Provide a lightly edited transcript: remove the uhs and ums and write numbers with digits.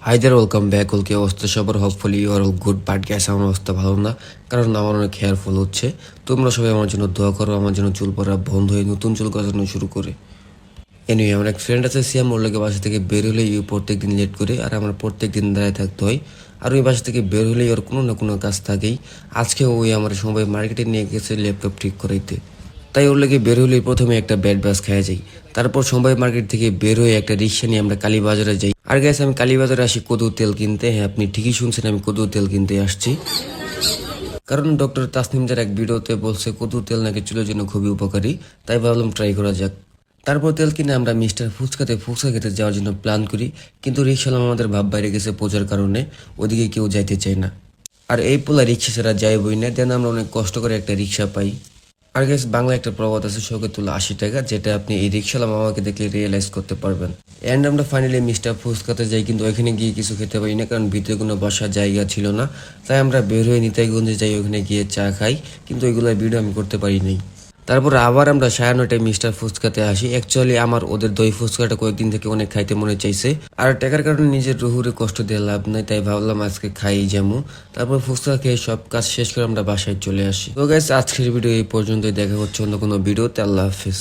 Haider welcome back ওলকে অবস্থা সবার hopefully you are all good but guys আমার অবস্থা ভালো না কারণ আমার অনেক হেয়ার ফল হচ্ছে। তোমরা সবাই আমার জন্য দোয়া করো, আমার জন্য চুল পড়া বন্ধ হয়ে নতুন চুল গজানো শুরু করে। এনিওয়ে আমার এক ফ্রেন্ড আছে, সিয়াম, ওর লাগে বাসা থেকে বের হলে ইউ প্রত্যেক দিন লেট করে আর আমার প্রত্যেক দিন দাঁড়ায় থাকতে হয়। আর ওই বাসা থেকে বের হলেই ওর কোনো না কোনো কাজ থাকেই। আজকে ওই আমার সময় মার্কেটে নিয়ে গেছে ল্যাপটপ ঠিক করাইতে, তাই ওর লেগে বের হলেই প্রথমে একটা ব্যাড বাস খাওয়া যাই। তারপর সমবায় মার্কেট থেকে বের হয়ে একটা রিক্সা নিয়ে আমরা কালীবাজারে যাই। আর গেছে আমি কালীবাজারে আসি কদু তেল কিনতে। হ্যাঁ, আপনি ঠিকই শুনছেন, আমি কদু তেল কিনতে আসছি। কারণ ডক্টর তাসনিম যার এক ভিডিওতে বলছে কদু তেল নাকি চুলের জন্য খুবই উপকারী, তাই ভাবলাম ট্রাই করা যাক। তারপর তেল কিনে আমরা মিস্টার ফুচকাতে ফুচকা খেতে যাওয়ার জন্য প্ল্যান করি, কিন্তু রিক্সাওয়ালা আমাদের ভাব বাইরে গেছে পূজার কারণে, ওদিকে কেউ যাইতে চায় না। আর এই পোলা রিক্সা ছাড়া যাইবই না, দেন আমরা অনেক কষ্ট করে একটা রিক্সা পাই। আর গ্যাস বাংলা একটা প্রবাদ আছে, শখে তোলা 80 টাকা, যেটা আপনি এই রিক্সাওয়ালা মামাকে দেখলে রিয়েলাইজ করতে পারবেন। অ্যান্ড আমরা ফাইনালি মিস্টার ফুচকাতে যাই, কিন্তু ওইখানে গিয়ে কিছু খেতে পারি না কারণ ভিতরে কোনো বসার জায়গা ছিল না। তাই আমরা বের হয়ে নিতাইগঞ্জে যাই, ওখানে গিয়ে চা খাই, কিন্তু ওইগুলোর ভিডিও আমি করতে পারি নাই। তারপর আবার আমরা 9:30টায় মিস্টার ফুচকাতে আসি। অ্যাকচুয়ালি আমার ওদের দই ফুচকাটা কয়েকদিন থেকে অনেক খাইতে মনে চাইছে, আর টাকার কারণে নিজের রুহুরে কষ্ট দিয়ে লাভ নাই, তাই ভাবলাম আজকে খাই যাবো। তারপর ফুচকা খেয়ে সব কাজ শেষ করে আমরা বাসায় চলে আসি। তো গাইস, আজকের ভিডিও এই পর্যন্তই, দেখা হচ্ছে অন্য কোনো ভিডিওতে। আল্লাহ হাফিজ।